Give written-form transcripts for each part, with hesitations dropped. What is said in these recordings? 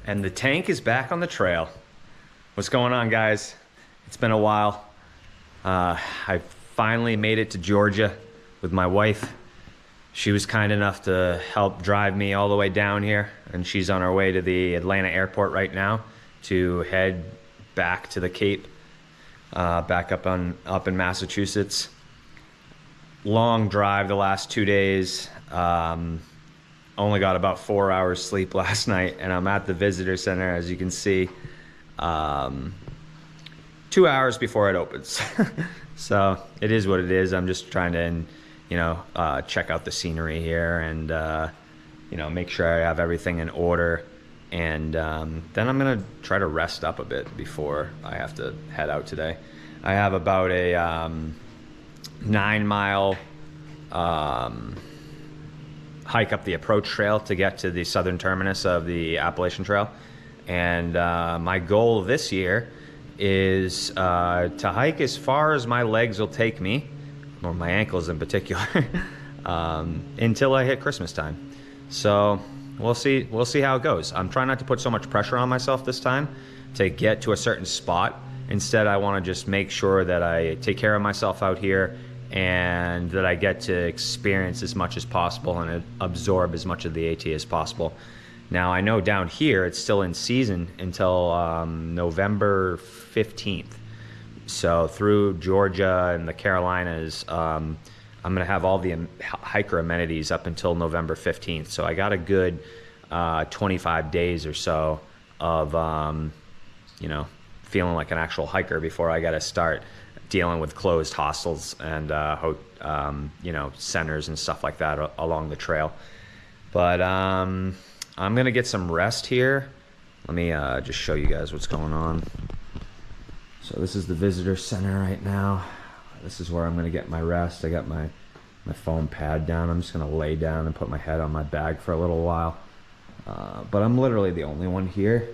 and the tank is back on the trail. What's going on, guys? It's been a while. I finally made it to Georgia with my wife. She was kind enough to help drive me all the way down here, and she's on her way to the Atlanta airport right now to head back to the Cape, back up in Massachusetts. Long drive the last 2 days. Only got about 4 hours sleep last night, and I'm at the visitor center, as you can see, 2 hours before it opens. So it is what it is. I'm just trying to, check out the scenery here and, make sure I have everything in order. And then I'm gonna try to rest up a bit before I have to head out today. I have about a 9-mile hike up the approach trail to get to the southern terminus of the Appalachian Trail. And my goal this year is to hike as far as my legs will take me, or my ankles in particular, until I hit Christmas time. So we'll see how it goes. I'm trying not to put so much pressure on myself this time to get to a certain spot. Instead, I want to just make sure that I take care of myself out here and that I get to experience as much as possible and absorb as much of the AT as possible. Now, I know down here it's still in season until November 15th. So through Georgia and the Carolinas, I'm going to have all the hiker amenities up until November 15th. So I got a good 25 days or so of, feeling like an actual hiker before I got to start dealing with closed hostels and centers and stuff like that along the trail. But I'm gonna get some rest here. Let me just show you guys what's going on. So this is the visitor center right now. This is where I'm gonna get my rest. I got my foam pad down. I'm just gonna lay down and put my head on my bag for a little while. But I'm literally the only one here.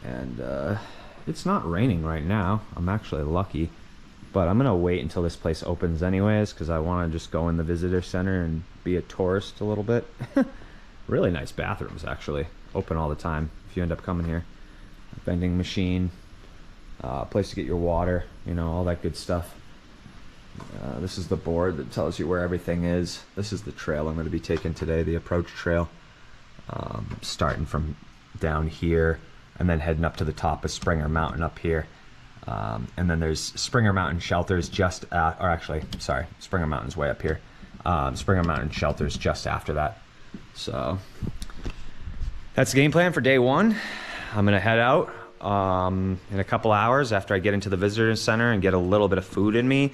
And it's not raining right now. I'm actually lucky, but I'm gonna wait until this place opens anyways, because I want to just go in the visitor center and be a tourist a little bit. Really nice bathrooms, actually, open all the time if you end up coming here. Vending machine, place to get your water, all that good stuff. This is the board that tells you where everything is. This is the trail I'm going to be taking today, the approach trail, starting from down here and then heading up to the top of Springer Mountain up here. And then there's Springer Mountain Shelters Springer Mountain's way up here. Springer Mountain Shelters just after that. So that's the game plan for day one. I'm gonna head out in a couple hours after I get into the visitor center and get a little bit of food in me.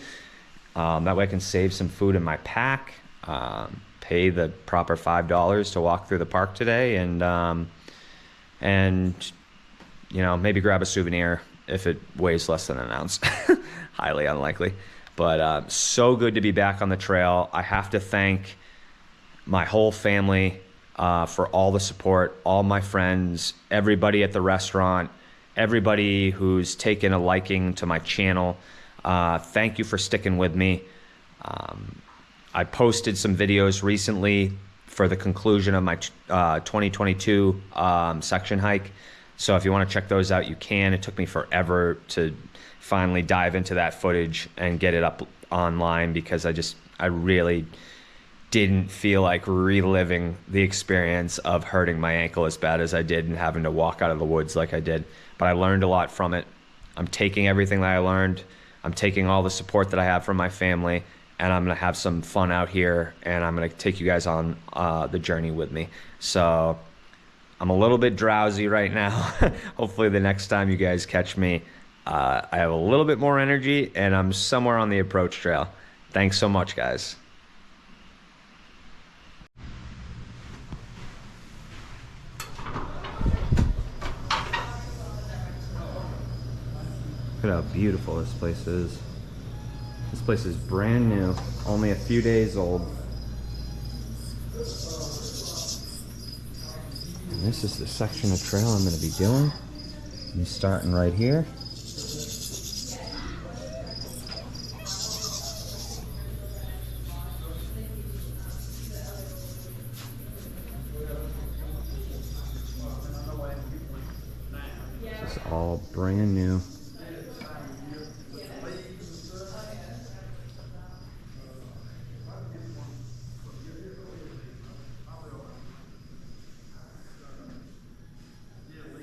That way I can save some food in my pack, pay the proper $5 to walk through the park today, and maybe grab a souvenir if it weighs less than an ounce. Highly unlikely. But so good to be back on the trail. I have to thank my whole family for all the support, all my friends, everybody at the restaurant, everybody who's taken a liking to my channel. Thank you for sticking with me. I posted some videos recently for the conclusion of my 2022 section hike. So if you want to check those out, you can. It took me forever to finally dive into that footage and get it up online, because I really didn't feel like reliving the experience of hurting my ankle as bad as I did and having to walk out of the woods like I did. But I learned a lot from it. I'm taking everything that I learned. I'm taking all the support that I have from my family, and I'm going to have some fun out here, and I'm going to take you guys on the journey with me. So I'm a little bit drowsy right now. Hopefully the next time you guys catch me, I have a little bit more energy, and I'm somewhere on the approach trail. Thanks so much, guys. Look at how beautiful this place is. This place is brand new, only a few days old. And this is the section of trail I'm going to be doing. I'm starting right here. all brand new.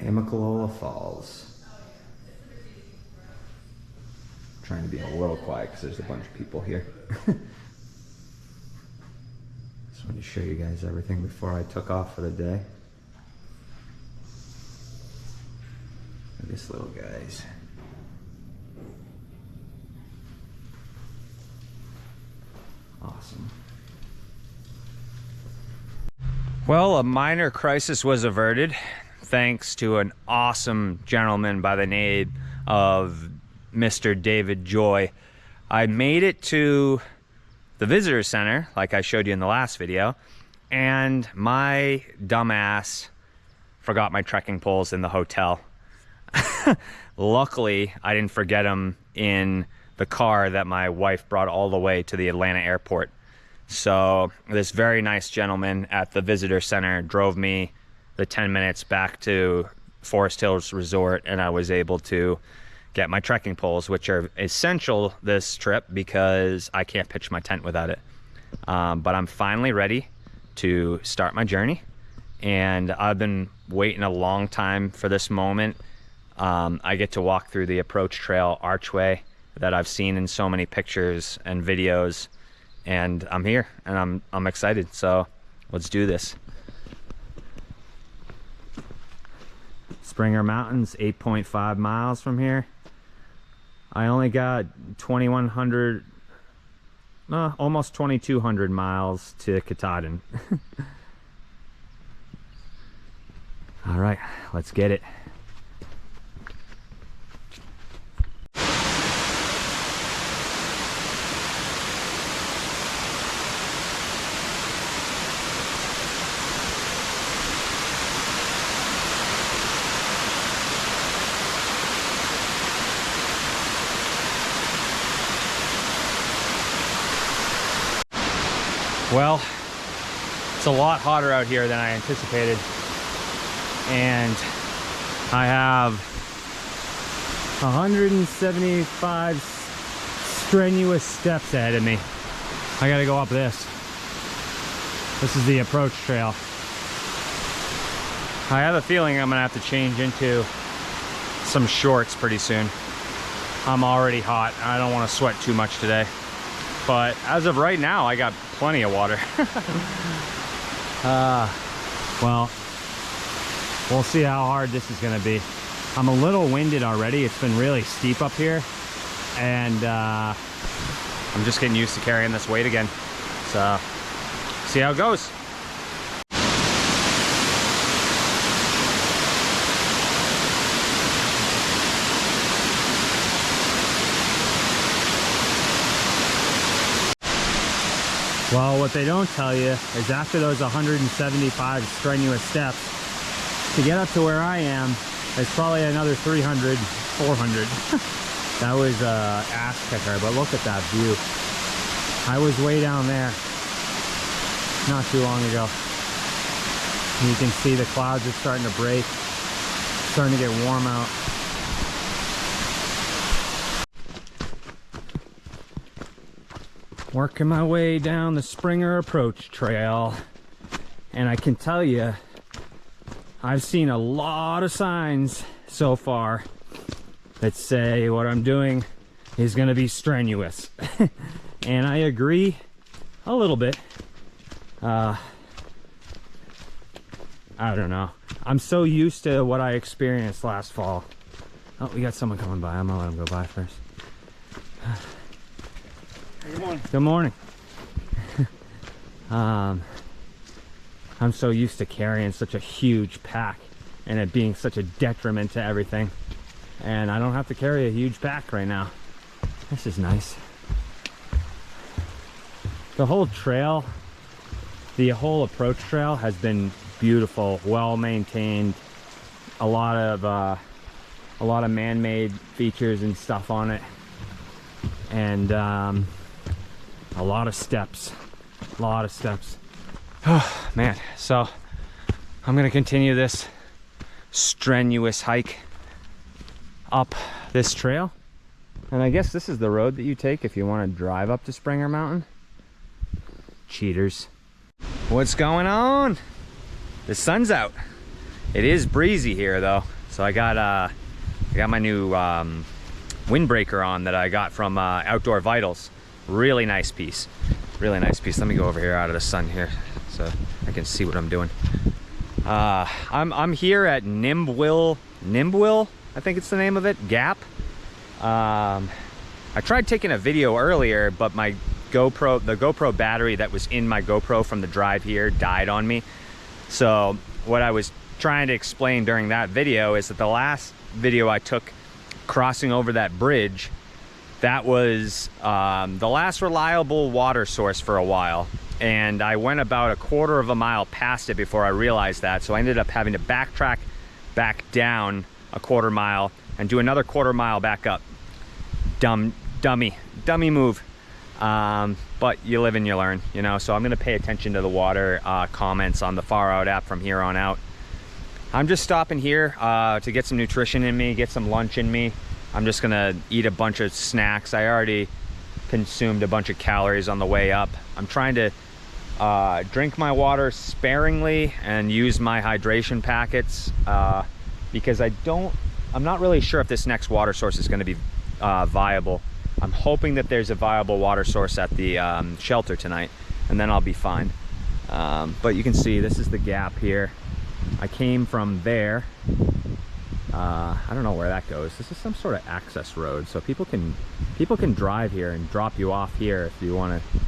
Amicalola Falls. I'm trying to be a little quiet because there's a bunch of people here. Just wanted to show you guys everything before I took off for the day. Look at these little guys. Awesome. Well, a minor crisis was averted thanks to an awesome gentleman by the name of Mr. David Joy. I made it to the visitor center, like I showed you in the last video, and my dumbass forgot my trekking poles in the hotel. Luckily, I didn't forget them in the car that my wife brought all the way to the Atlanta airport. So this very nice gentleman at the visitor center drove me the 10 minutes back to Forest Hills Resort, and I was able to get my trekking poles, which are essential this trip because I can't pitch my tent without it. But I'm finally ready to start my journey, and I've been waiting a long time for this moment. I get to walk through the approach trail archway that I've seen in so many pictures and videos, and I'm here and I'm excited. So let's do this. Springer Mountains, 8.5 miles from here. I only got 2,100, almost 2,200 miles to Katahdin. All right, let's get it. Well, it's a lot hotter out here than I anticipated, and I have 175 strenuous steps ahead of me. I gotta go up this. This is the approach trail. I have a feeling I'm gonna have to change into some shorts pretty soon. I'm already hot. I don't want to sweat too much today. But as of right now, I got plenty of water. Well, we'll see how hard this is gonna be. I'm a little winded already. It's been really steep up here, and I'm just getting used to carrying this weight again. So, see how it goes. Well, what they don't tell you is after those 175 strenuous steps, to get up to where I am, there's probably another 300, 400. That was a ass kicker, but look at that view. I was way down there not too long ago. And you can see the clouds are starting to break, starting to get warm out. Working my way down the Springer Approach Trail, and I can tell you, I've seen a lot of signs so far that say what I'm doing is going to be strenuous. And I agree a little bit. I don't know. I'm so used to what I experienced last fall. Oh, we got someone coming by. I'm gonna let him go by first. Good morning. Good morning. I'm so used to carrying such a huge pack and it being such a detriment to everything. And I don't have to carry a huge pack right now. This is nice. The whole trail, the whole approach trail has been beautiful, well maintained. A lot of man-made features and stuff on it. And a lot of steps. Oh man, so I'm gonna continue this strenuous hike up this trail. And I guess this is the road that you take if you want to drive up to Springer Mountain. Cheaters. What's going on? The sun's out. It is breezy here though. So I got my new windbreaker on that I got from Outdoor Vitals. Really nice piece. Really nice piece. Let me go over here out of the sun here so I can see what I'm doing. I'm here at Nimbwil, I think it's the name of it, Gap. I tried taking a video earlier, but the GoPro battery that was in my GoPro from the drive here died on me. So what I was trying to explain during that video is that the last video I took crossing over that bridge, that was the last reliable water source for a while. And I went about a quarter of a mile past it before I realized that. So I ended up having to backtrack back down a quarter mile and do another quarter mile back up. Dummy move. But you live and you learn, you know. So I'm gonna pay attention to the water comments on the Far Out app from here on out. I'm just stopping here to get some nutrition in me, get some lunch in me. I'm just gonna eat a bunch of snacks. I already consumed a bunch of calories on the way up. I'm trying to drink my water sparingly and use my hydration packets because I'm not really sure if this next water source is gonna be viable. I'm hoping that there's a viable water source at the shelter tonight, and then I'll be fine. But you can see this is the gap here. I came from there. I don't know where that goes. This is some sort of access road, so people can drive here and drop you off here if you want to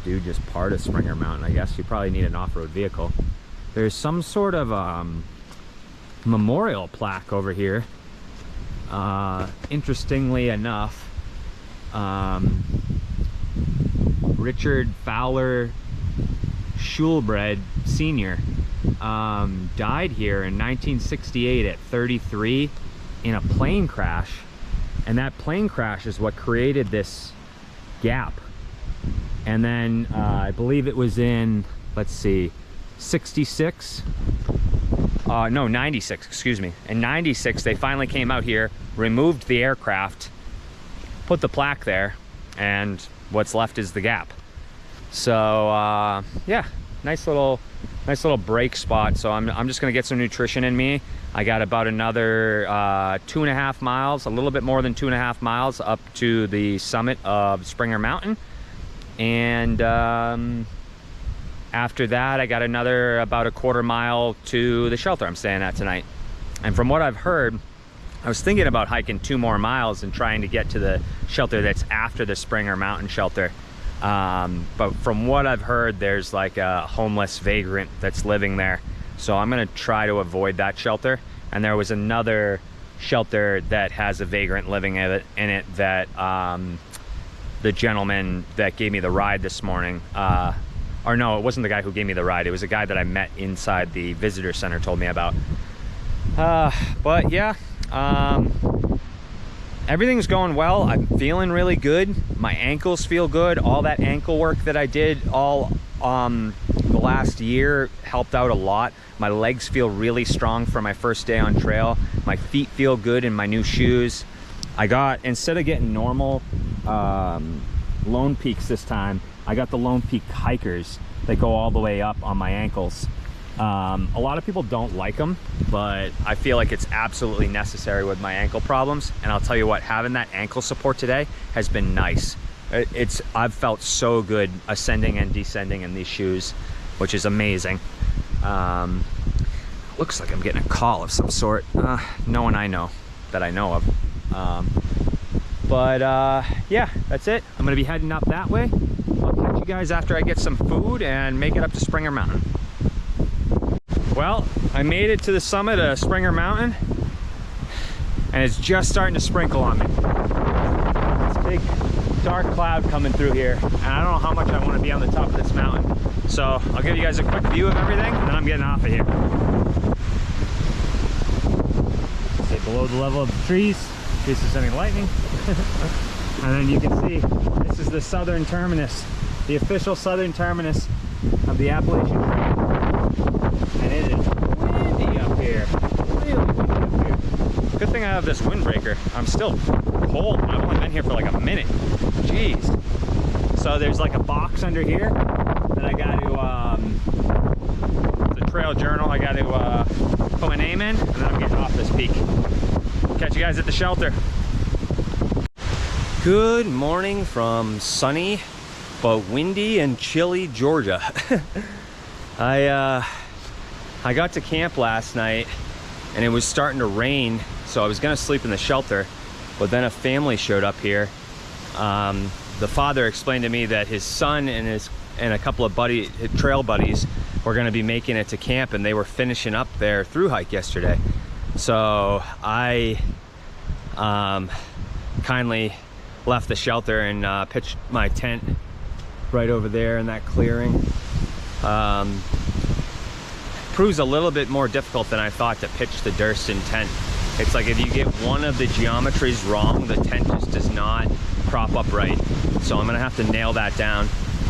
do just part of Springer Mountain. I guess you probably need an off-road vehicle. There's some sort of memorial plaque over here. Interestingly enough, Richard Fowler Schulbred Sr. Died here in 1968 at 33 in a plane crash, and that plane crash is what created this gap. And then I believe it was in, let's see, 96, no, 96, excuse me. In 96 they finally came out here, removed the aircraft, put the plaque there, and what's left is the gap. So yeah, nice little break spot. So I'm just gonna get some nutrition in me. I got about another 2.5 miles, a little bit more than 2.5 miles up to the summit of Springer Mountain. And after that, I got another about a quarter mile to the shelter I'm staying at tonight. And from what I've heard, I was thinking about hiking 2 more miles and trying to get to the shelter that's after the Springer Mountain shelter. But from what I've heard, there's like a homeless vagrant that's living there. So I'm gonna try to avoid that shelter. And there was another shelter that has a vagrant living in it that the gentleman that gave me the ride this morning, or no, it wasn't the guy who gave me the ride. It was a guy that I met inside the visitor center told me about. But yeah, everything's going well. I'm feeling really good. My ankles feel good. All that ankle work that I did all the last year helped out a lot. My legs feel really strong for my first day on trail. My feet feel good in my new shoes. I got, instead of getting normal Lone Peaks this time, I got the Lone Peak hikers that go all the way up on my ankles. A lot of people don't like them, but I feel like it's absolutely necessary with my ankle problems. And I'll tell you what, having that ankle support today has been nice. I've felt so good ascending and descending in these shoes, which is amazing. Looks like I'm getting a call of some sort. No one I know that I know of. Yeah, that's it. I'm gonna be heading up that way. I'll catch you guys after I get some food and make it up to Springer Mountain. Well, I made it to the summit of Springer Mountain, and it's just starting to sprinkle on me. This big dark cloud coming through here, and I don't know how much I want to be on the top of this mountain. So I'll give you guys a quick view of everything, and then I'm getting off of here. Stay below the level of the trees in case there's any lightning. And then you can see this is the southern terminus, the official southern terminus of the Appalachian Trail. And it is windy up here. Really windy up here. Good thing I have this windbreaker. I'm still cold. I've only been here for like a minute. Jeez. So there's like a box under here that I got to, the trail journal, I got to put my name in, and then I'm getting off this peak. Catch you guys at the shelter. Good morning from sunny but windy and chilly Georgia. I got to camp last night and it was starting to rain, so I was gonna sleep in the shelter, but then a family showed up here. The father explained to me that his son and a couple of trail buddies were gonna be making it to camp, and they were finishing up their through hike yesterday. So I kindly left the shelter and pitched my tent right over there in that clearing. Proves a little bit more difficult than I thought to pitch the Durston tent. It's like if you get one of the geometries wrong, the tent just does not prop up right. So I'm gonna have to nail that down.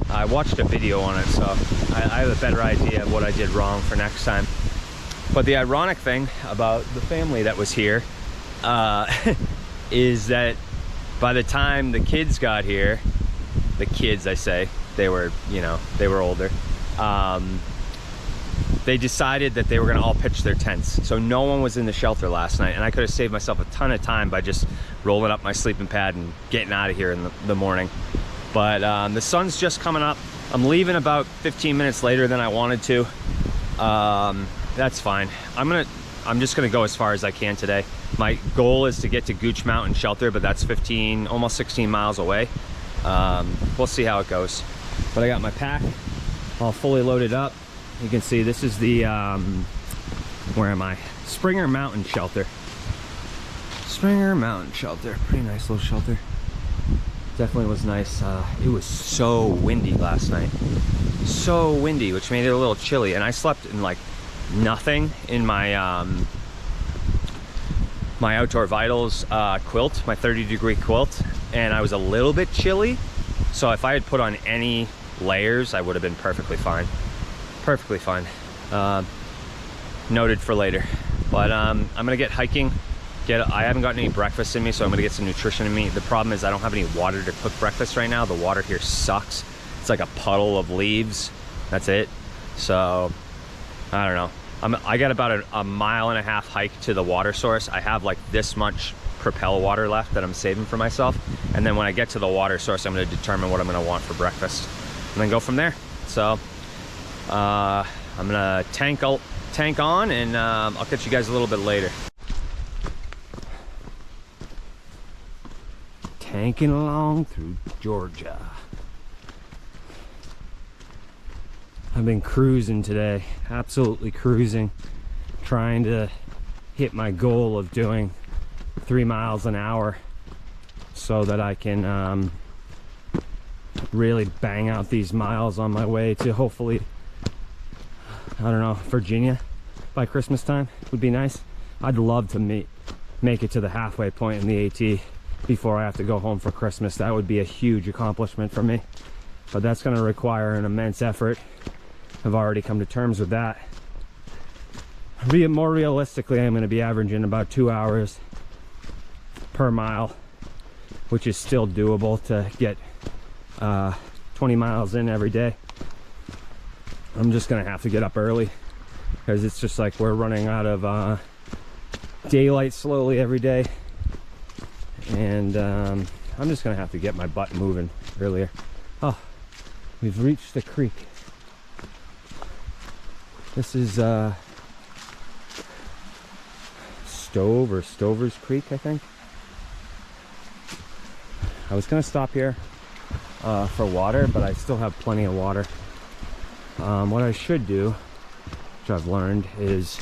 I watched a video on it, so I have a better idea of what I did wrong for next time. But the ironic thing about the family that was here is that by the time the kids got here, the kids, I say, they were, you know, they were older, they decided that they were gonna all pitch their tents. So no one was in the shelter last night, and I could have saved myself a ton of time by just rolling up my sleeping pad and getting out of here in the morning. But the sun's just coming up. I'm leaving about 15 minutes later than I wanted to. That's fine. I'm just gonna go as far as I can today. My goal is to get to Gooch Mountain Shelter, but that's 15, almost 16 miles away. We'll see how it goes. But I got my pack all fully loaded up. You can see this is the, where am I? Springer Mountain Shelter. Springer Mountain Shelter, pretty nice little shelter. Definitely was nice. It was so windy last night. So windy, which made it a little chilly. And I slept in like nothing in my, my Outdoor Vitals quilt, my 30-degree quilt. And I was a little bit chilly. So if I had put on any layers, I would have been perfectly fine. Perfectly fine. Noted for later. But I'm gonna get hiking. I haven't gotten any breakfast in me, so I'm gonna get some nutrition in me. The problem is I don't have any water to cook breakfast right now. The water here sucks. It's like a puddle of leaves. That's it. So I don't know. I got about a mile and a half hike to the water source. I have like this much Propel water left that I'm saving for myself, and then when I get to the water source, I'm going to determine what I'm going to want for breakfast and then go from there. So I'm going to tank on, and I'll catch you guys a little bit later. Tanking along through Georgia. I've been cruising today, absolutely cruising, trying to hit my goal of doing 3 miles an hour so that I can really bang out these miles on my way to hopefully, I don't know, Virginia by Christmas time would be nice. I'd love to make it to the halfway point in the AT before I have to go home for Christmas. That would be a huge accomplishment for me, but that's going to require an immense effort. I've already come to terms with that. More realistically, I'm going to be averaging about 2 hours per mile, which is still doable to get 20 miles in every day. I'm just gonna have to get up early because it's just like we're running out of daylight slowly every day, and I'm just gonna have to get my butt moving earlier. Oh, we've reached the creek. This is Stove or Stover's Creek, I think. I was gonna stop here for water, but I still have plenty of water. What I should do, which I've learned, is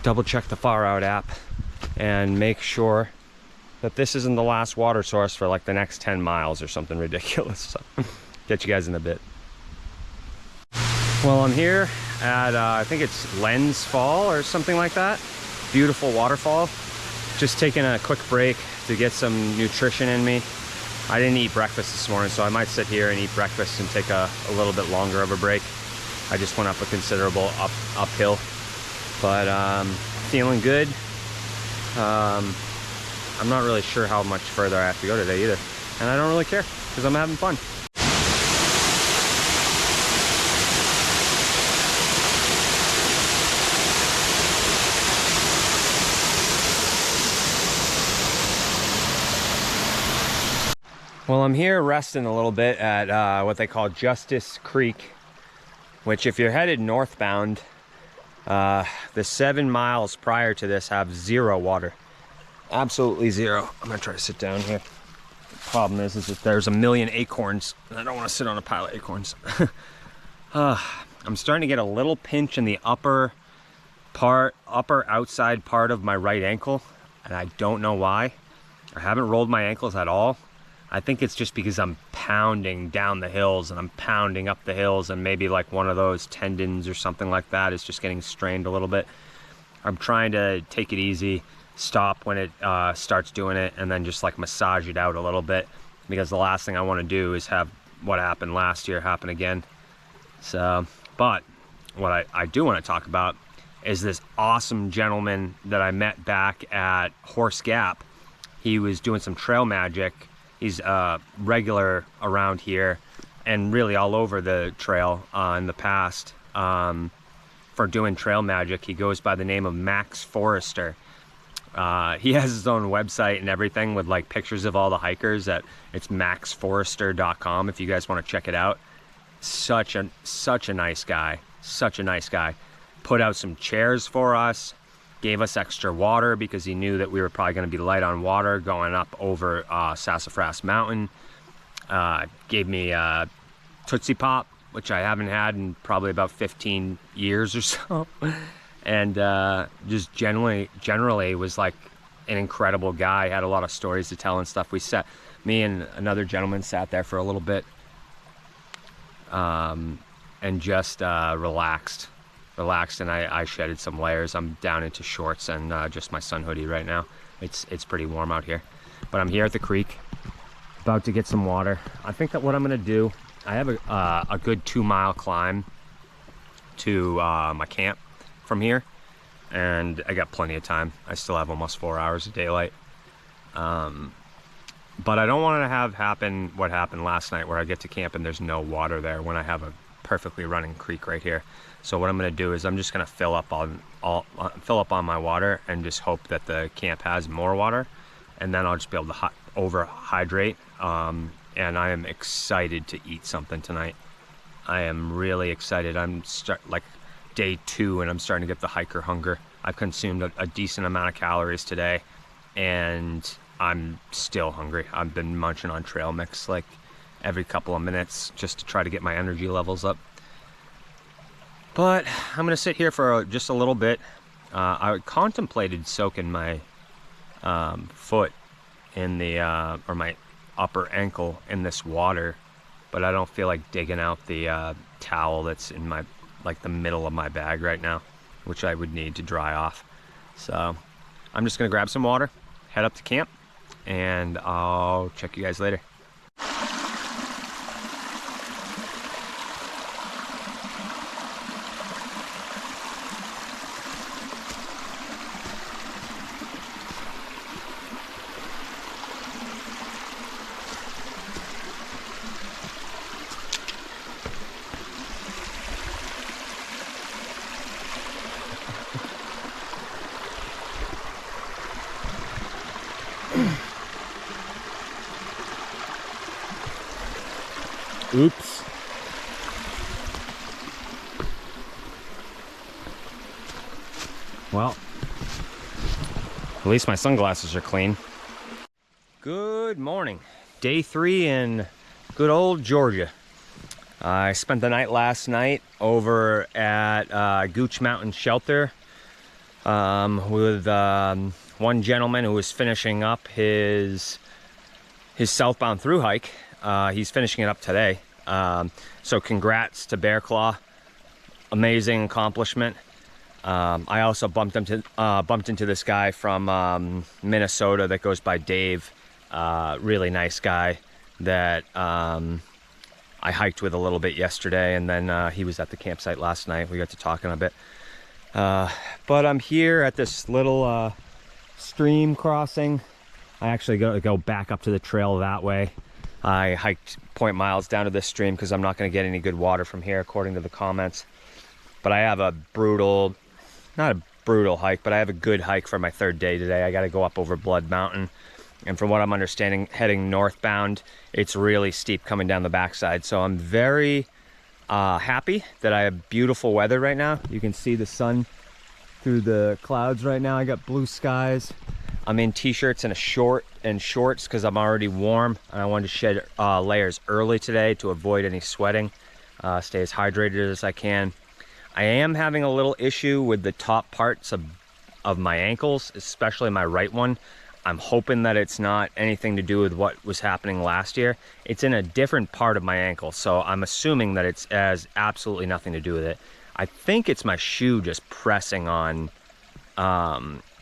double check the Far Out app and make sure that this isn't the last water source for like the next 10 miles or something ridiculous. So, get you guys in a bit. Well, I'm here at, I think it's Lens Fall or something like that. Beautiful waterfall. Just taking a quick break to get some nutrition in me. I didn't eat breakfast this morning, so I might sit here and eat breakfast and take a little bit longer of a break. I just went up a considerable uphill, but feeling good. I'm not really sure how much further I have to go today either. And I don't really care, because I'm having fun. Well, I'm here resting a little bit at what they call Justice Creek, which if you're headed northbound, the 7 miles prior to this have zero water. Absolutely zero. I'm gonna try to sit down here. The problem is that there's a million acorns, and I don't want to sit on a pile of acorns. I'm starting to get a little pinch in the upper outside part of my right ankle, and I don't know why. I haven't rolled my ankles at all. I think it's just because I'm pounding down the hills and I'm pounding up the hills, and maybe like one of those tendons or something like that is just getting strained a little bit. I'm trying to take it easy, stop when it starts doing it, and then just like massage it out a little bit, because the last thing I want to do is have what happened last year happen again. So, but what I do want to talk about is this awesome gentleman that I met back at Horse Gap. He was doing some trail magic. He's regular around here and really all over the trail in the past for doing trail magic. He goes by the name of Max Forrester. He has his own website and everything with like pictures of all the hikers. It's maxforrester.com if you guys want to check it out. Such a nice guy. Such a nice guy. Put out some chairs for us. Gave us extra water because he knew that we were probably going to be light on water going up over Sassafras Mountain. Gave me Tootsie Pop, which I haven't had in probably about 15 years or so. And just generally was like an incredible guy. Had a lot of stories to tell and stuff. Me and another gentleman sat there for a little bit and just relaxed, and I shedded some layers. I'm down into shorts and just my sun hoodie right now. It's pretty warm out here, but I'm here at the creek about to get some water. I think that what I'm gonna do, I have a good 2 mile climb to my camp from here, and I got plenty of time. I still have almost 4 hours of daylight, but I don't want to have happen what happened last night, where I get to camp and there's no water there when I have a perfectly running creek right here. So what I'm going to do is I'm just going to fill up on my water and just hope that the camp has more water, and then I'll just be able to overhydrate. And I am excited to eat something tonight. I am really excited. I'm like day 2 and I'm starting to get the hiker hunger. I've consumed a decent amount of calories today, and I'm still hungry. I've been munching on trail mix like every couple of minutes just to try to get my energy levels up. But I'm gonna sit here for just a little bit. I contemplated soaking my foot in the or my upper ankle in this water, but I don't feel like digging out the towel that's in my the middle of my bag right now, which I would need to dry off. So I'm just gonna grab some water, head up to camp, and I'll check you guys later. Oops. Well, at least my sunglasses are clean. Good morning. Day 3 in good old Georgia. I spent the night last night over at Gooch Mountain Shelter with one gentleman who was finishing up his southbound through hike. He's finishing it up today. So congrats to Bear Claw. Amazing accomplishment. I also bumped into this guy from Minnesota that goes by Dave. Really nice guy that I hiked with a little bit yesterday, and then he was at the campsite last night. We got to talking a bit. But I'm here at this little stream crossing I actually go back up to the trail that way. I hiked 0.5 miles down to this stream because I'm not going to get any good water from here, according to the comments. But I have a brutal, not a brutal hike, but I have a good hike for my third day today. I got to go up over Blood Mountain. And from what I'm understanding, heading northbound, it's really steep coming down the backside. So I'm very happy that I have beautiful weather right now. You can see the sun through the clouds right now. I got blue skies. I'm in t-shirts and shorts because I'm already warm, and I wanted to shed layers early today to avoid any sweating, stay as hydrated as I can. I am having a little issue with the top parts of my ankles, especially my right one. I'm hoping that it's not anything to do with what was happening last year. It's in a different part of my ankle, so I'm assuming that it has absolutely nothing to do with it. I think it's my shoe just pressing on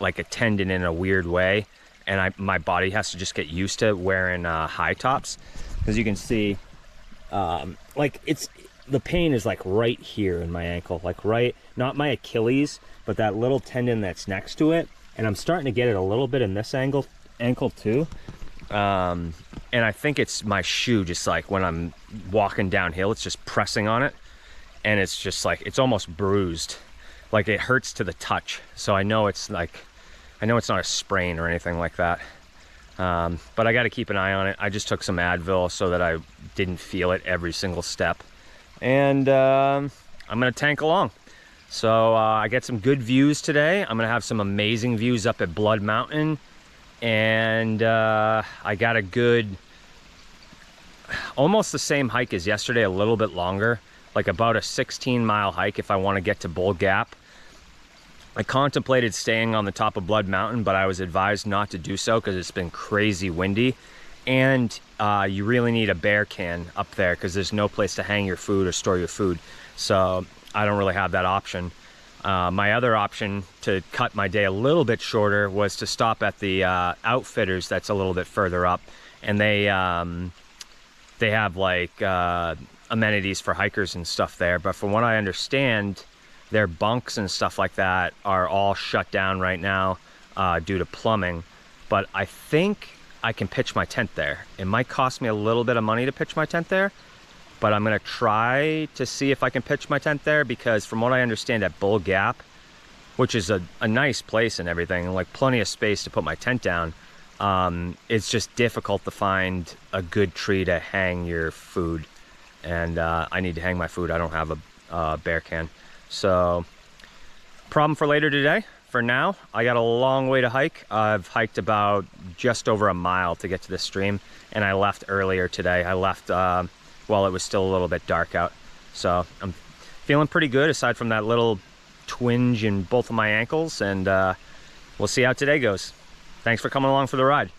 like a tendon in a weird way, and my body has to just get used to wearing high tops, because you can see like the pain is like right here in my ankle, like right, not my Achilles, but that little tendon that's next to it, and I'm starting to get it a little bit in this ankle too, and I think it's my shoe, just like when I'm walking downhill, it's just pressing on it, and it's just like, it's almost bruised. Like, it hurts to the touch. So I know it's not a sprain or anything like that. But I got to keep an eye on it. I just took some Advil so that I didn't feel it every single step. And I'm going to tank along. So I get some good views today. I'm going to have some amazing views up at Blood Mountain. And I got a good, almost the same hike as yesterday, a little bit longer. Like about a 16-mile hike if I want to get to Bull Gap. I contemplated staying on the top of Blood Mountain, but I was advised not to do so because it's been crazy windy, and you really need a bear can up there because there's no place to hang your food or store your food. So I don't really have that option. My other option to cut my day a little bit shorter was to stop at the Outfitters that's a little bit further up, and they have like amenities for hikers and stuff there, but from what I understand, their bunks and stuff like that are all shut down right now due to plumbing. But I think I can pitch my tent there. It might cost me a little bit of money to pitch my tent there, but I'm gonna try to see if I can pitch my tent there, because from what I understand at Bull Gap, which is a nice place and everything, like plenty of space to put my tent down, it's just difficult to find a good tree to hang your food. And I need to hang my food. I don't have a bear can. So, problem for later today. For now, I got a long way to hike. I've hiked about just over a mile to get to this stream, and I left earlier today. I left while it was still a little bit dark out. So I'm feeling pretty good, aside from that little twinge in both of my ankles, and we'll see how today goes. Thanks for coming along for the ride.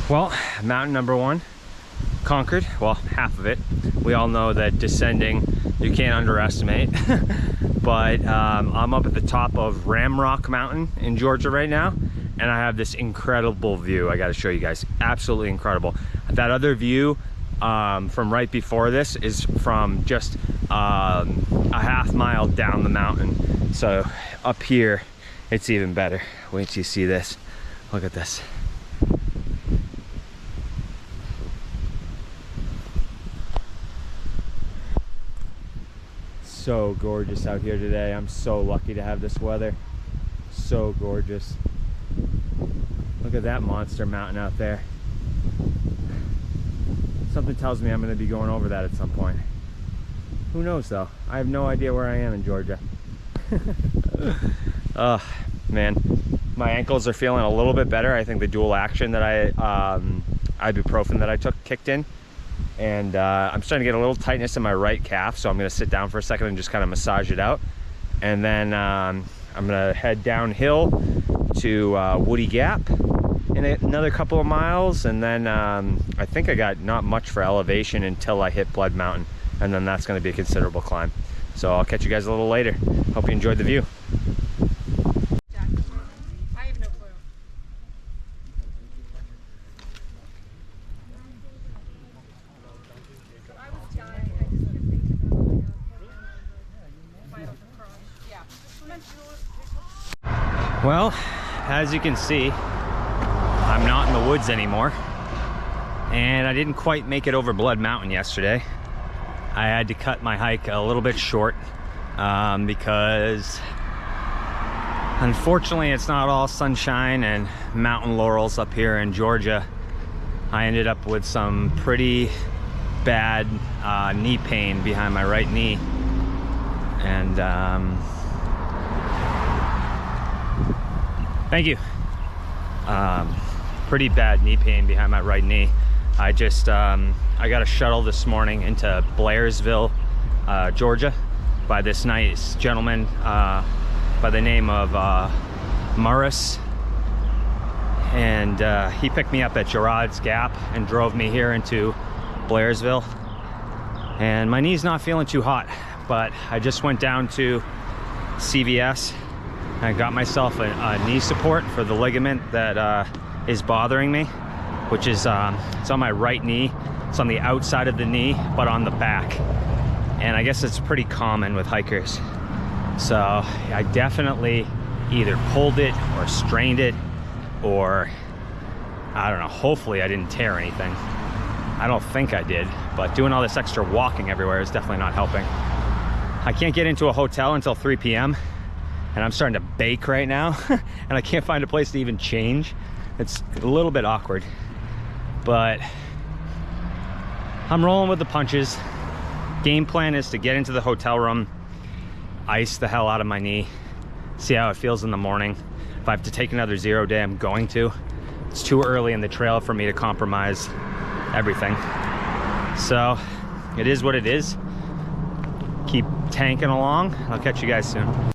Well, mountain number one conquered. Well, half of it. We all know that descending you can't underestimate. But I'm up at the top of Ramrock Mountain in Georgia right now, and I have this incredible view. I got to show you guys. Absolutely incredible. That other view from right before this is from just a half mile down the mountain. So up here it's even better. Wait till you see this. Look at this. So gorgeous out here today. I'm so lucky to have this weather. So gorgeous. Look at that monster mountain out there. Something tells me I'm going to be going over that at some point. Who knows though? I have no idea where I am in Georgia. Oh man, my ankles are feeling a little bit better. I think the dual action that ibuprofen that I took kicked in. And I'm starting to get a little tightness in my right calf, so I'm going to sit down for a second and just kind of massage it out. And then I'm going to head downhill to Woody Gap in another couple of miles, and then I think I got not much for elevation until I hit Blood Mountain, and then that's going to be a considerable climb. So I'll catch you guys a little later. Hope you enjoyed the view. I have no clue. I was dying. I just couldn't think of Well, as you can see, I'm not in the woods anymore. And I didn't quite make it over Blood Mountain yesterday. I had to cut my hike a little bit short because unfortunately it's not all sunshine and mountain laurels up here in Georgia. I ended up with some pretty bad knee pain behind my right knee. And thank you. Pretty bad knee pain behind my right knee. I just I got a shuttle this morning into Blairsville, Georgia, by this nice gentleman by the name of Morris, and he picked me up at Gerard's Gap and drove me here into Blairsville. And my knee's not feeling too hot, but I just went down to CVS and I got myself a knee support for the ligament that is bothering me, which is it's on my right knee. It's on the outside of the knee, but on the back. And I guess it's pretty common with hikers. So I definitely either pulled it or strained it, or I don't know, hopefully I didn't tear anything. I don't think I did, but doing all this extra walking everywhere is definitely not helping. I can't get into a hotel until 3 p.m. and I'm starting to bake right now and I can't find a place to even change. It's a little bit awkward, but I'm rolling with the punches. Game plan is to get into the hotel room, ice the hell out of my knee, see how it feels in the morning. If I have to take another 0 day, I'm going to. It's too early in the trail for me to compromise everything. So it is what it is. Keep tanking along. I'll catch you guys soon.